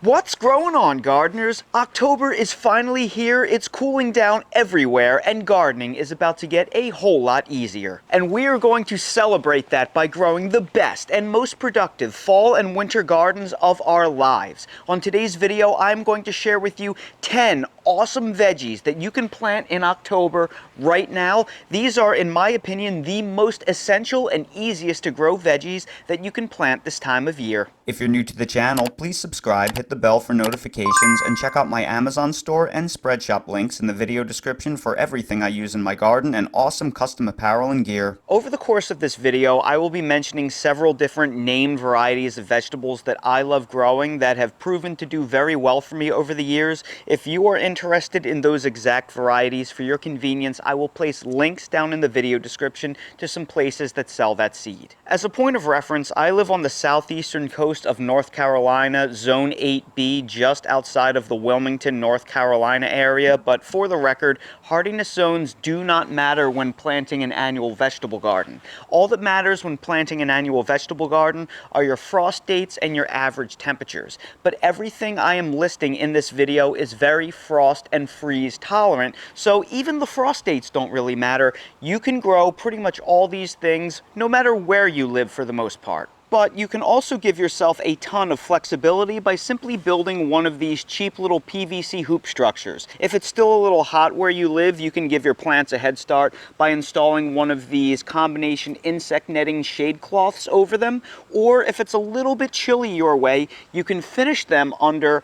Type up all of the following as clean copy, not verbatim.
What's growing on, gardeners? October is finally here, it's cooling down everywhere, and gardening is about to get a whole lot easier. And we are going to celebrate that by growing the best and most productive fall and winter gardens of our lives. On today's video, I'm going to share with you 10 awesome veggies that you can plant in October right now. These are, in my opinion, the most essential and easiest to grow veggies that you can plant this time of year. If you're new to the channel, please subscribe, hit the bell for notifications, and check out my Amazon store and Spreadshop links in the video description for everything I use in my garden and awesome custom apparel and gear. Over the course of this video, I will be mentioning several different named varieties of vegetables that I love growing that have proven to do very well for me over the years. If you are interested in those exact varieties, for your convenience, I will place links down in the video description to some places that sell that seed. As a point of reference, I live on the southeastern coast of North Carolina, Zone 8B, just outside of the Wilmington, North Carolina area, but for the record, hardiness zones do not matter when planting an annual vegetable garden. All that matters when planting an annual vegetable garden are your frost dates and your average temperatures. But everything I am listing in this video is very frost and freeze tolerant, so even the frost dates don't really matter. You can grow pretty much all these things no matter where you live for the most part. But you can also give yourself a ton of flexibility by simply building one of these cheap little PVC hoop structures. If it's still a little hot where you live, you can give your plants a head start by installing one of these combination insect netting shade cloths over them. Or if it's a little bit chilly your way, you can finish them under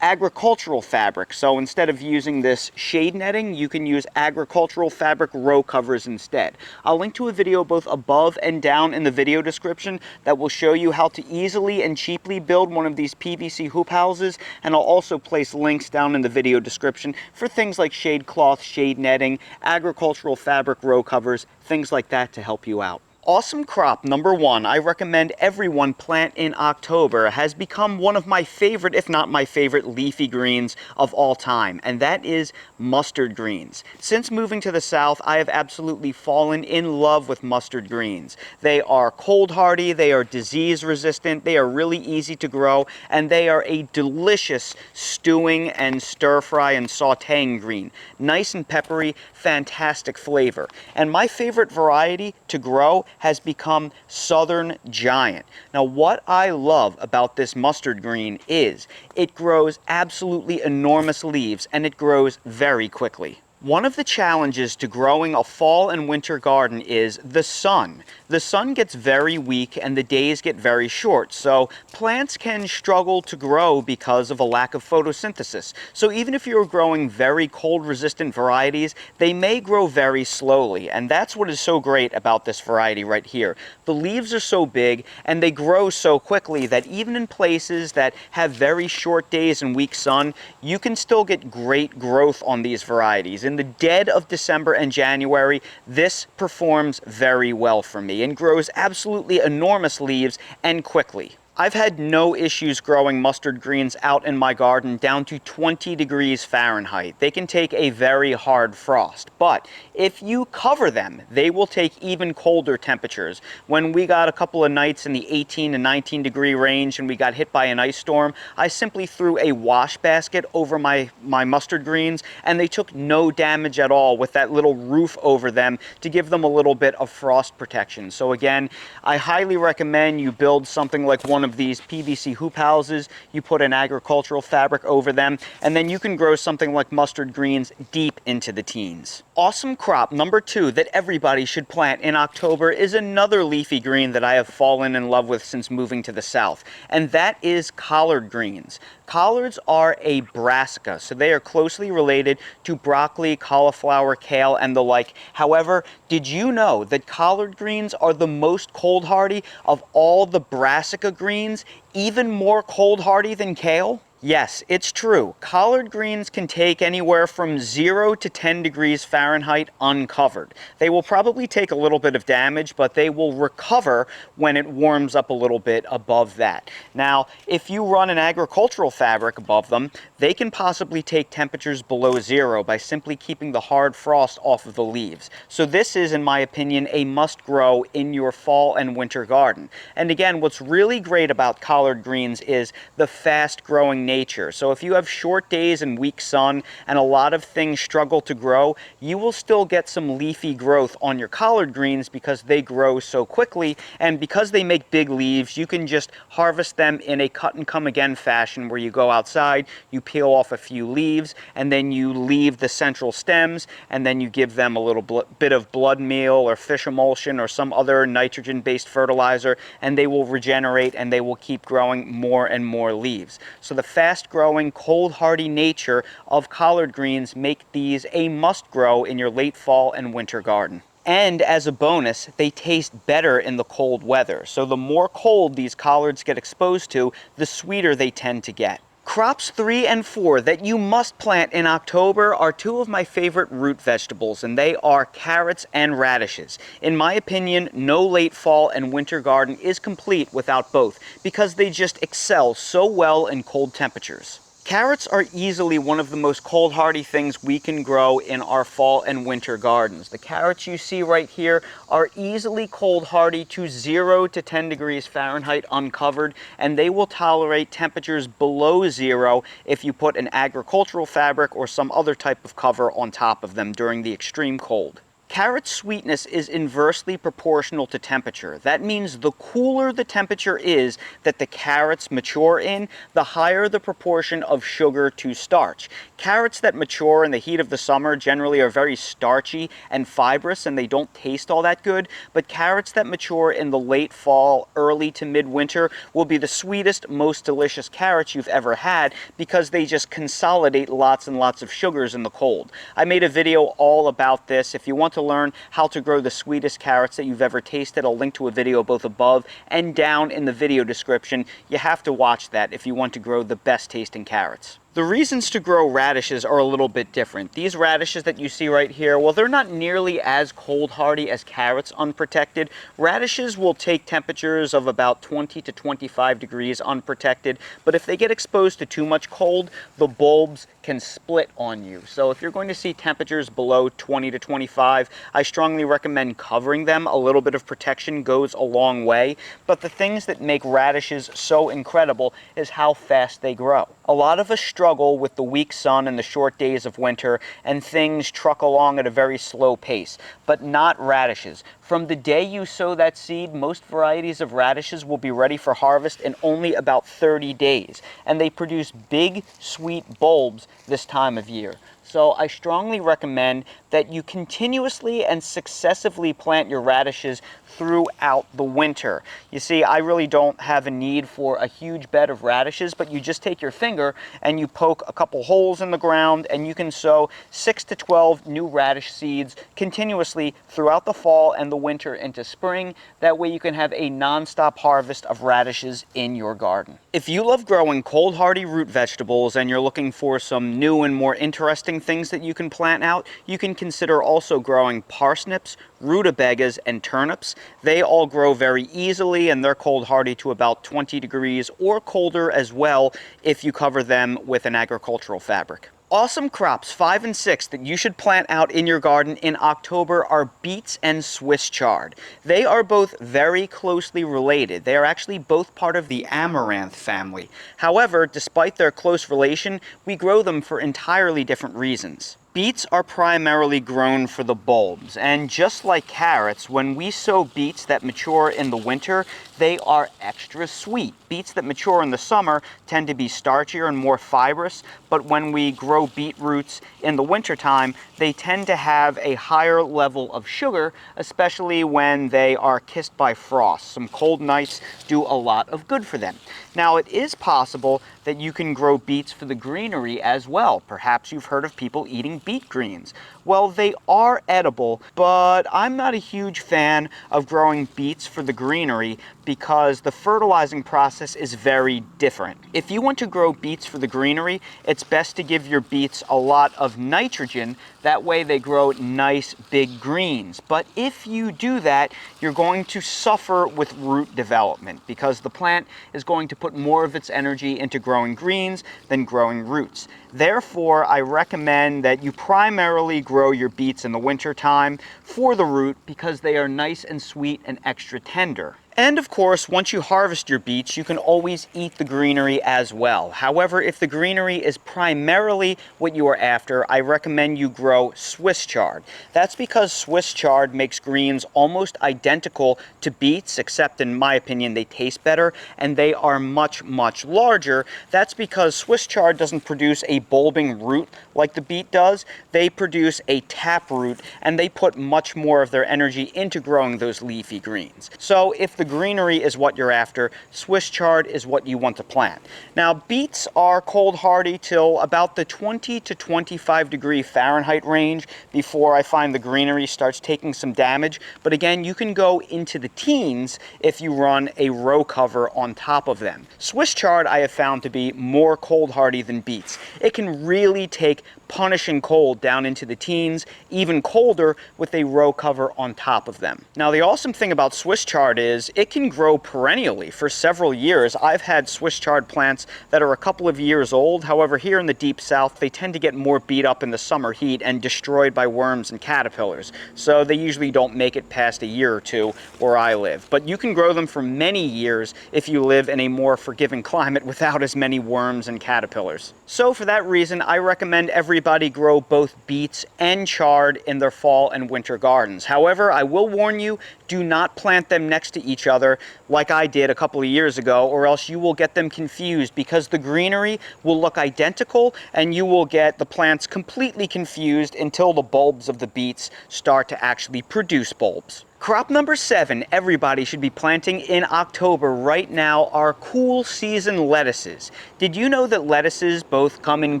agricultural fabric. So instead of using this shade netting, you can use agricultural fabric row covers instead. I'll link to a video both above and down in the video description that will show you how to easily and cheaply build one of these PVC hoop houses, and I'll also place links down in the video description for things like shade cloth, shade netting, agricultural fabric row covers, things like that to help you out. Awesome crop number one I recommend everyone plant in October has become one of my favorite, if not my favorite, leafy greens of all time, and that is mustard greens. Since moving to the South, I have absolutely fallen in love with mustard greens. They are cold hardy, they are disease resistant, they are really easy to grow, and they are a delicious stewing and stir fry and sauteing green. Nice and peppery, fantastic flavor. And my favorite variety to grow has become Southern Giant. Now, what I love about this mustard green is it grows absolutely enormous leaves and it grows very quickly. One of the challenges to growing a fall and winter garden is the sun. The sun gets very weak and the days get very short, so plants can struggle to grow because of a lack of photosynthesis. So even if you're growing very cold-resistant varieties, they may grow very slowly, and that's what is so great about this variety right here. The leaves are so big and they grow so quickly that even in places that have very short days and weak sun, you can still get great growth on these varieties. In the dead of December and January, this performs very well for me and grows absolutely enormous leaves and quickly. I've had no issues growing mustard greens out in my garden down to 20 degrees Fahrenheit. They can take a very hard frost, but if you cover them, they will take even colder temperatures. When we got a couple of nights in the 18 to 19 degree range and we got hit by an ice storm, I simply threw a wash basket over my mustard greens and they took no damage at all with that little roof over them to give them a little bit of frost protection. So again, I highly recommend you build something like one of these PVC hoop houses, you put an agricultural fabric over them, and then you can grow something like mustard greens deep into the teens. Awesome crop number two that everybody should plant in October is another leafy green that I have fallen in love with since moving to the South, and that is collard greens. Collards are a brassica, so they are closely related to broccoli, cauliflower, kale, and the like. However, did you know that collard greens are the most cold hardy of all the brassica greens, even more cold hardy than kale? Yes, it's true. Collard greens can take anywhere from 0 to 10 degrees Fahrenheit uncovered. They will probably take a little bit of damage, but they will recover when it warms up a little bit above that. Now, if you run an agricultural fabric above them, they can possibly take temperatures below 0 by simply keeping the hard frost off of the leaves. So this is, in my opinion, a must grow in your fall and winter garden. And again, what's really great about collard greens is the fast growing nature. So if you have short days and weak sun and a lot of things struggle to grow, you will still get some leafy growth on your collard greens because they grow so quickly, and because they make big leaves, you can just harvest them in a cut and come again fashion where you go outside, you peel off a few leaves, and then you leave the central stems, and then you give them a little bit of blood meal or fish emulsion or some other nitrogen-based fertilizer, and they will regenerate and they will keep growing more and more leaves. So the fast-growing, cold-hardy nature of collard greens make these a must-grow in your late fall and winter garden. And as a bonus, they taste better in the cold weather. So the more cold these collards get exposed to, the sweeter they tend to get. Crops 3 and 4 that you must plant in October are two of my favorite root vegetables, and they are carrots and radishes. In my opinion, no late fall and winter garden is complete without both, because they just excel so well in cold temperatures. Carrots are easily one of the most cold-hardy things we can grow in our fall and winter gardens. The carrots you see right here are easily cold-hardy to 0 to 10 degrees Fahrenheit uncovered, and they will tolerate temperatures below 0 if you put an agricultural fabric or some other type of cover on top of them during the extreme cold. Carrot sweetness is inversely proportional to temperature. That means the cooler the temperature is that the carrots mature in, the higher the proportion of sugar to starch. Carrots that mature in the heat of the summer generally are very starchy and fibrous, and they don't taste all that good, but carrots that mature in the late fall, early to midwinter will be the sweetest, most delicious carrots you've ever had because they just consolidate lots and lots of sugars in the cold. I made a video all about this. If you want to learn how to grow the sweetest carrots that you've ever tasted, I'll link to a video both above and down in the video description. You have to watch that if you want to grow the best tasting carrots. The reasons to grow radishes are a little bit different. These radishes that you see right here, well, they're not nearly as cold hardy as carrots unprotected. Radishes will take temperatures of about 20 to 25 degrees unprotected, but if they get exposed to too much cold, the bulbs can split on you. So if you're going to see temperatures below 20 to 25, I strongly recommend covering them. A little bit of protection goes a long way, but the things that make radishes so incredible is how fast they grow. A lot of us struggle with the weak sun and the short days of winter, and things truck along at a very slow pace, but not radishes. From the day you sow that seed, most varieties of radishes will be ready for harvest in only about 30 days, and they produce big, sweet bulbs this time of year. So I strongly recommend that you continuously and successively plant your radishes throughout the winter. You see, I really don't have a need for a huge bed of radishes, but you just take your finger and you poke a couple holes in the ground, and you can sow 6 to 12 new radish seeds continuously throughout the fall and the winter into spring. That way you can have a non-stop harvest of radishes in your garden. If you love growing cold hardy root vegetables and you're looking for some new and more interesting things that you can plant out, you can consider also growing parsnips, rutabagas, and turnips. They all grow very easily, and they're cold hardy to about 20 degrees or colder as well if you cover them with an agricultural fabric. Awesome crops 5 and 6 that you should plant out in your garden in October are beets and Swiss chard. They are both very closely related. They are actually both part of the amaranth family. However, despite their close relation, we grow them for entirely different reasons. Beets are primarily grown for the bulbs, and just like carrots, when we sow beets that mature in the winter, they are extra sweet. Beets that mature in the summer tend to be starchier and more fibrous, but when we grow beet roots in the wintertime, they tend to have a higher level of sugar, especially when they are kissed by frost. Some cold nights do a lot of good for them. Now, it is possible that you can grow beets for the greenery as well. Perhaps you've heard of people eating beet greens. Well, they are edible, but I'm not a huge fan of growing beets for the greenery because the fertilizing process is very different. If you want to grow beets for the greenery, it's best to give your beets a lot of nitrogen. That way they grow nice big greens. But if you do that, you're going to suffer with root development because the plant is going to put more of its energy into growing greens than growing roots. Therefore, I recommend that you primarily grow your beets in the winter time for the root because they are nice and sweet and extra tender. And of course, once you harvest your beets, you can always eat the greenery as well. However, if the greenery is primarily what you are after, I recommend you grow Swiss chard. That's because Swiss chard makes greens almost identical to beets, except in my opinion they taste better and they are much, much larger. That's because Swiss chard doesn't produce a bulbing root like the beet does. They produce a tap root, and they put much more of their energy into growing those leafy greens. So if the greenery is what you're after, Swiss chard is what you want to plant. Now, beets are cold hardy till about the 20 to 25 degree Fahrenheit range before I find the greenery starts taking some damage. But again, you can go into the teens if you run a row cover on top of them. Swiss chard I have found to be more cold hardy than beets. It can really take punishing cold down into the teens, even colder with a row cover on top of them. Now, the awesome thing about Swiss chard is it can grow perennially for several years. I've had Swiss chard plants that are a couple of years old. However, here in the deep south, they tend to get more beat up in the summer heat and destroyed by worms and caterpillars. So they usually don't make it past a year or two where I live. But you can grow them for many years if you live in a more forgiving climate without as many worms and caterpillars. So for that reason, I recommend everybody grow both beets and chard in their fall and winter gardens. However, I will warn you, do not plant them next to each other like I did a couple of years ago, or else you will get them confused because the greenery will look identical and you will get the plants completely confused until the bulbs of the beets start to actually produce bulbs. Crop number 7 everybody should be planting in October right now are cool season lettuces. Did you know that lettuces both come in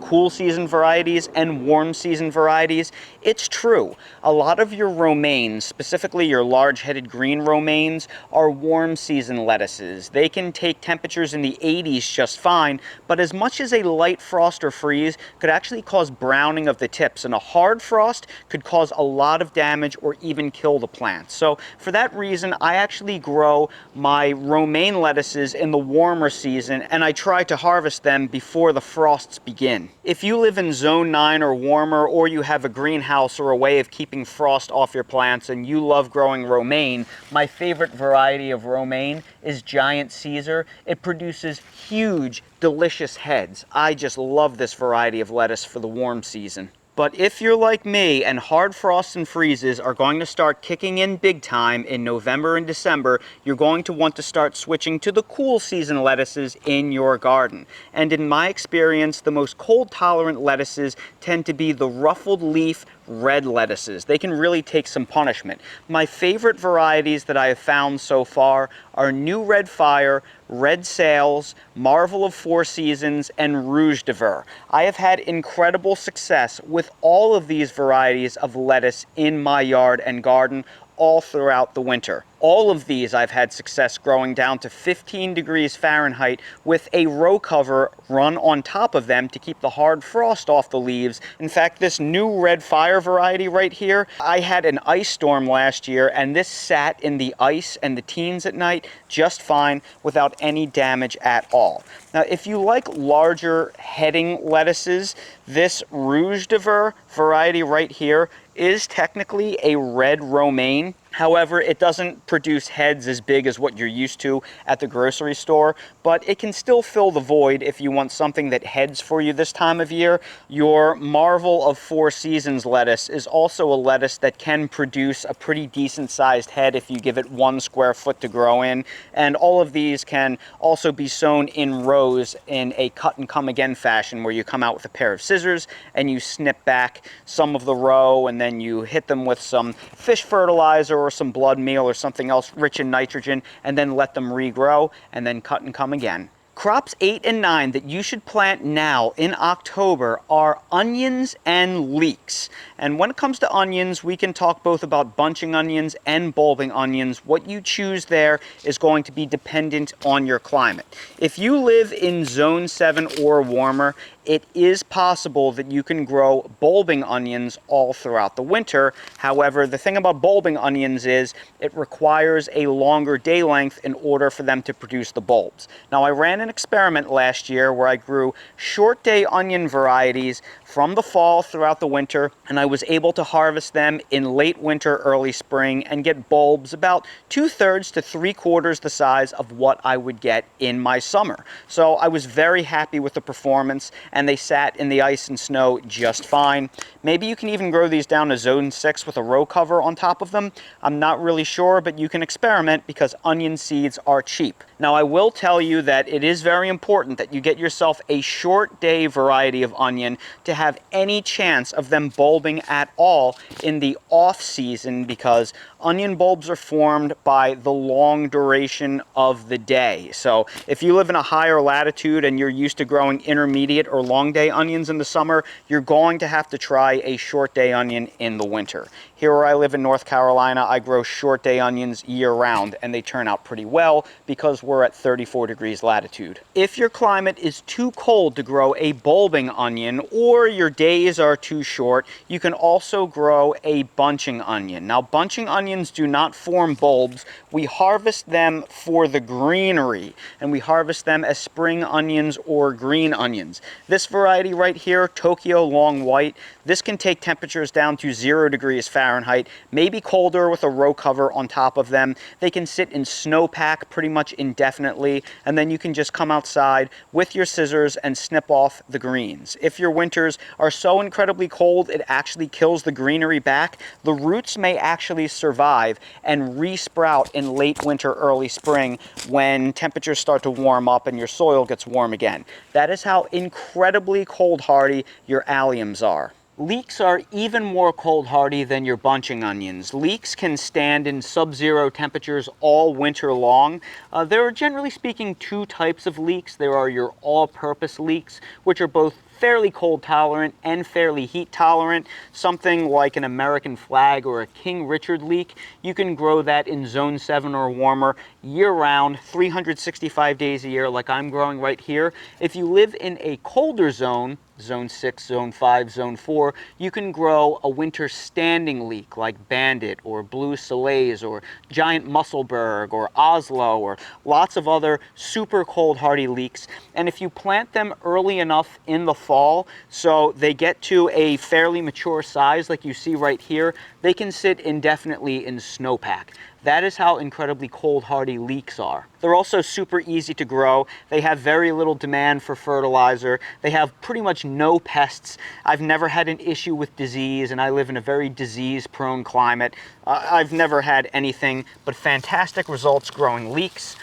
cool season varieties and warm season varieties? It's true. A lot of your romaines, specifically your large-headed green romaines, are warm season lettuces. They can take temperatures in the 80s just fine, but as much as a light frost or freeze could actually cause browning of the tips, and a hard frost could cause a lot of damage or even kill the plants. So for that reason, I actually grow my romaine lettuces in the warmer season, and I try to harvest them before the frosts begin. If you live in zone 9 or warmer, or you have a greenhouse or a way of keeping frost off your plants and you love growing romaine, my favorite variety of romaine is Giant Caesar. It produces huge, delicious heads. I just love this variety of lettuce for the warm season. But if you're like me and hard frosts and freezes are going to start kicking in big time in November and December, you're going to want to start switching to the cool season lettuces in your garden. And in my experience, the most cold tolerant lettuces tend to be the ruffled leaf red lettuces. They can really take some punishment. My favorite varieties that I have found so far are New Red Fire, Red Sails, Marvel of Four Seasons, and Rouge de Ver. I have had incredible success with all of these varieties of lettuce in my yard and garden all throughout the winter. All of these I've had success growing down to 15 degrees Fahrenheit with a row cover run on top of them to keep the hard frost off the leaves. In fact, this New Red Fire variety right here, I had an ice storm last year and this sat in the ice and the teens at night just fine without any damage at all. Now, if you like larger heading lettuces, this Rouge de Ver variety right here is technically a red romaine. However, it doesn't produce heads as big as what you're used to at the grocery store, but it can still fill the void if you want something that heads for you this time of year. Your Marvel of Four Seasons lettuce is also a lettuce that can produce a pretty decent sized head if you give it 1 square foot to grow in. And all of these can also be sown in rows in a cut and come again fashion, where you come out with a pair of scissors and you snip back some of the row and then you hit them with some fish fertilizer or some blood meal or something else rich in nitrogen, and then let them regrow and then cut and come again. Crops 8 and 9 that you should plant now in October are onions and leeks. And when it comes to onions, we can talk both about bunching onions and bulbing onions. What you choose there is going to be dependent on your climate. If you live in zone 7 or warmer, it is possible that you can grow bulbing onions all throughout the winter. However, the thing about bulbing onions is it requires a longer day length in order for them to produce the bulbs. Now, I ran into experiment last year where I grew short day onion varieties from the fall throughout the winter, and I was able to harvest them in late winter, early spring, and get bulbs about 2/3 to 3/4 the size of what I would get in my summer. So I was very happy with the performance, and they sat in the ice and snow just fine. Maybe you can even grow these down to zone 6 with a row cover on top of them. I'm not really sure, but you can experiment because onion seeds are cheap. Now, I will tell you that it is very important that you get yourself a short day variety of onion to have any chance of them bulbing at all in the off season, because onion bulbs are formed by the long duration of the day. So if you live in a higher latitude and you're used to growing intermediate or long day onions in the summer, you're going to have to try a short day onion in the winter. Here where I live in North Carolina, I grow short day onions year round, and they turn out pretty well because we're at 34 degrees latitude. If your climate is too cold to grow a bulbing onion, or your days are too short, you can also grow a bunching onion. Now, bunching onions do not form bulbs. We harvest them for the greenery, and we harvest them as spring onions or green onions. This variety right here, Tokyo Long White, this can take temperatures down to 0 degrees Fahrenheit, maybe colder with a row cover on top of them. They can sit in snowpack pretty much indefinitely, and then you can just come outside with your scissors and snip off the greens. If your winters are so incredibly cold it actually kills the greenery back, the roots may actually survive and re-sprout in late winter, early spring when temperatures start to warm up and your soil gets warm again. That is how incredibly cold hardy your alliums are. Leeks are even more cold hardy than your bunching onions. Leeks can stand in sub-zero temperatures all winter long. There are, generally speaking, two types of leeks. There are your all-purpose leeks, which are both fairly cold tolerant and fairly heat tolerant. Something like an American flag or a King Richard leek, you can grow that in zone 7 or warmer year round, 365 days a year, like I'm growing right here. If you live in a colder zone, zone 6, zone 5, zone 4, you can grow a winter standing leek like Bandit or Blue Soleils or Giant Musselburgh or Oslo or lots of other super cold hardy leeks. And if you plant them early enough in the fall so they get to a fairly mature size like you see right here, they can sit indefinitely in snowpack. That is how incredibly cold hardy leeks are. They're also super easy to grow. They have very little demand for fertilizer. They have pretty much no pests. I've never had an issue with disease, and I live in a very disease-prone climate. I've never had anything but fantastic results growing leeks.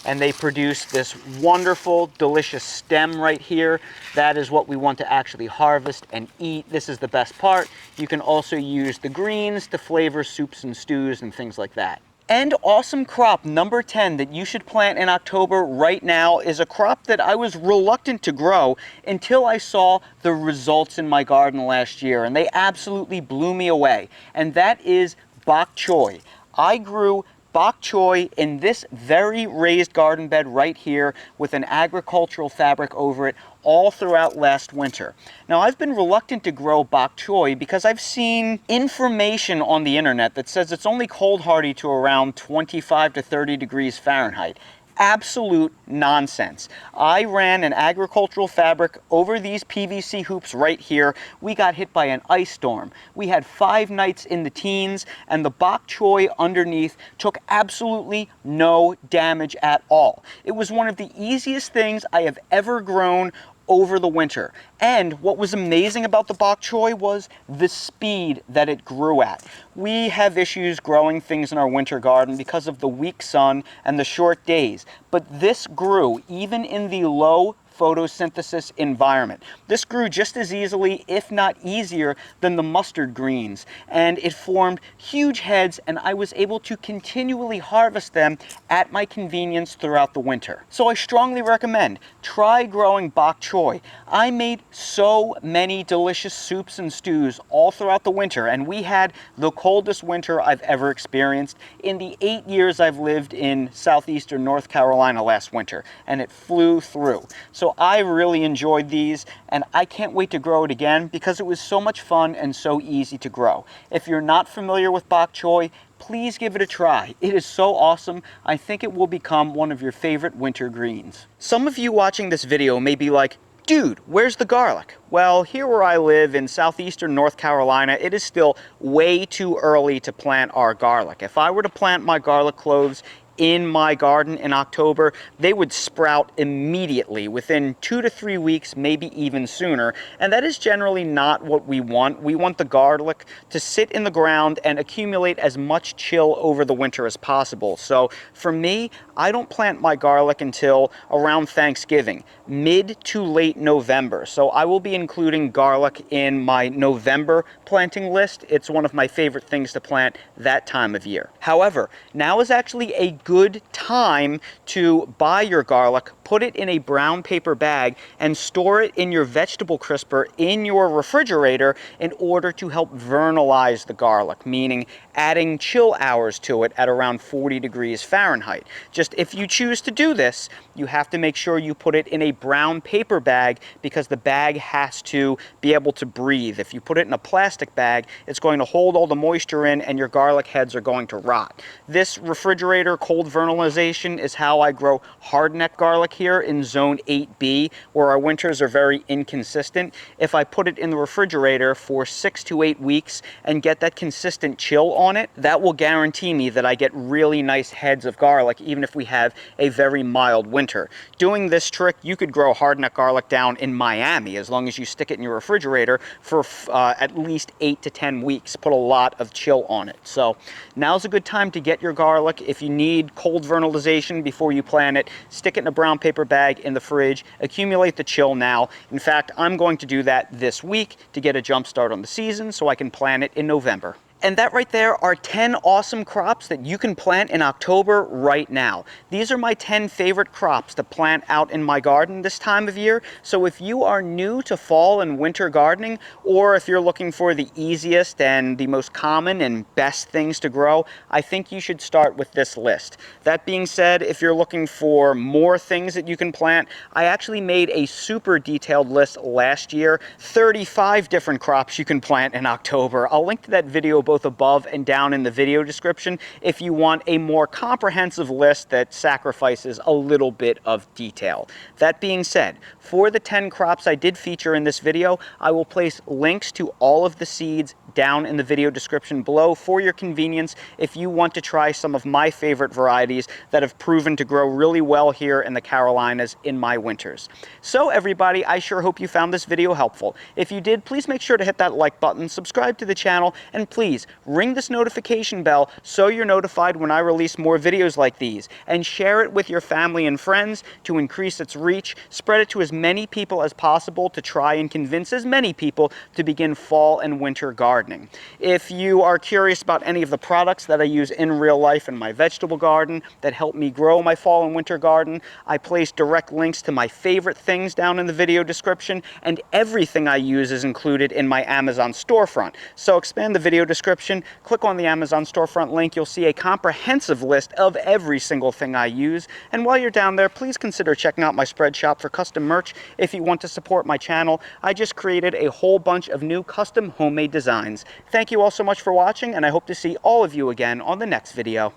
And they produce this wonderful, delicious stem right here. That is what we want to actually harvest and eat. This is the best part. You can also use the greens to flavor soups and stews and things like that. And awesome crop number 10 that you should plant in October right now is a crop that I was reluctant to grow until I saw the results in my garden last year, and they absolutely blew me away. And that is bok choy. I grew bok choy in this very raised garden bed right here with an agricultural fabric over it all throughout last winter. Now, I've been reluctant to grow bok choy because I've seen information on the internet that says it's only cold hardy to around 25 to 30 degrees Fahrenheit. Absolute nonsense. I ran an agricultural fabric over these PVC hoops right here. We got hit by an ice storm. We had 5 nights in the teens, and the bok choy underneath took absolutely no damage at all. It was one of the easiest things I have ever grown over the winter. And what was amazing about the bok choy was the speed that it grew at. We have issues growing things in our winter garden because of the weak sun and the short days, but this grew even in the low photosynthesis environment. This grew just as easily, if not easier, than the mustard greens, and it formed huge heads, and I was able to continually harvest them at my convenience throughout the winter. So I strongly recommend try growing bok choy. I made so many delicious soups and stews all throughout the winter, and we had the coldest winter I've ever experienced in the 8 years I've lived in southeastern North Carolina last winter, and it flew through. So So I really enjoyed these, and I can't wait to grow it again because it was so much fun and so easy to grow. If you're not familiar with bok choy, please give it a try. It is so awesome. I think it will become one of your favorite winter greens. Some of you watching this video may be like, dude, where's the garlic? Well, here where I live in southeastern North Carolina, it is still way too early to plant our garlic. If I were to plant my garlic cloves in my garden in October, they would sprout immediately within 2 to 3 weeks, maybe even sooner. And that is generally not what we want. We want the garlic to sit in the ground and accumulate as much chill over the winter as possible. So for me, I don't plant my garlic until around Thanksgiving, mid to late November. So I will be including garlic in my November planting list. It's one of my favorite things to plant that time of year. However, now is actually a good time to buy your garlic, put it in a brown paper bag, and store it in your vegetable crisper in your refrigerator in order to help vernalize the garlic, meaning adding chill hours to it at around 40 degrees Fahrenheit. Just if you choose to do this, you have to make sure you put it in a brown paper bag because the bag has to be able to breathe. If you put it in a plastic bag, it's going to hold all the moisture in and your garlic heads are going to rot. This refrigerator cold vernalization is how I grow hardneck garlic here in zone 8B, where our winters are very inconsistent. If I put it in the refrigerator for 6 to 8 weeks and get that consistent chill on it, that will guarantee me that I get really nice heads of garlic even if we have a very mild winter. Doing this trick, you could grow hardneck garlic down in Miami as long as you stick it in your refrigerator for at least 8 to 10 weeks. Put a lot of chill on it. So now's a good time to get your garlic. If you need cold vernalization before you plant it, stick it in a brown paper bag in the fridge, accumulate the chill now. In fact, I'm going to do that this week to get a jump start on the season so I can plant it in November. And that right there are 10 awesome crops that you can plant in October right now. These are my 10 favorite crops to plant out in my garden this time of year. So if you are new to fall and winter gardening, or if you're looking for the easiest and the most common and best things to grow, I think you should start with this list. That being said, if you're looking for more things that you can plant, I actually made a super detailed list last year, 35 different crops you can plant in October. I'll link to that video both above and down in the video description if you want a more comprehensive list that sacrifices a little bit of detail. That being said, for the 10 crops I did feature in this video, I will place links to all of the seeds down in the video description below for your convenience if you want to try some of my favorite varieties that have proven to grow really well here in the Carolinas in my winters. So everybody, I sure hope you found this video helpful. If you did, please make sure to hit that like button, subscribe to the channel, and please ring this notification bell so you're notified when I release more videos like these, and share it with your family and friends to increase its reach. Spread it to as many people as possible to try and convince as many people to begin fall and winter gardening. If you are curious about any of the products that I use in real life in my vegetable garden that help me grow my fall and winter garden, I place direct links to my favorite things down in the video description, and everything I use is included in my Amazon storefront. So expand the video description, click on the Amazon storefront link, you'll see a comprehensive list of every single thing I use. And while you're down there, please consider checking out my spread shop for custom merch if you want to support my channel. I just created a whole bunch of new custom homemade designs. Thank you all so much for watching, and I hope to see all of you again on the next video.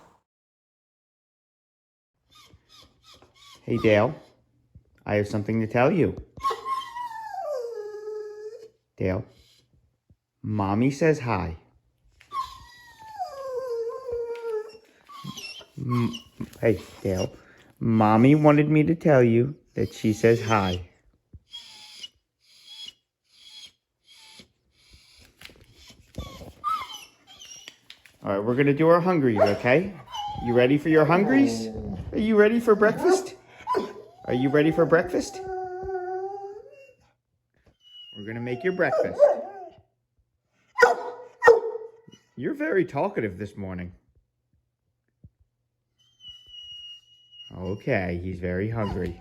Hey Dale, I have something to tell you. Dale, Mommy says hi. Hey, Dale. Mommy wanted me to tell you that she says hi. All right, we're going to do our hungries, okay? You ready for your hungries? Are you ready for breakfast? Are you ready for breakfast? We're going to make your breakfast. You're very talkative this morning. Okay, he's very hungry.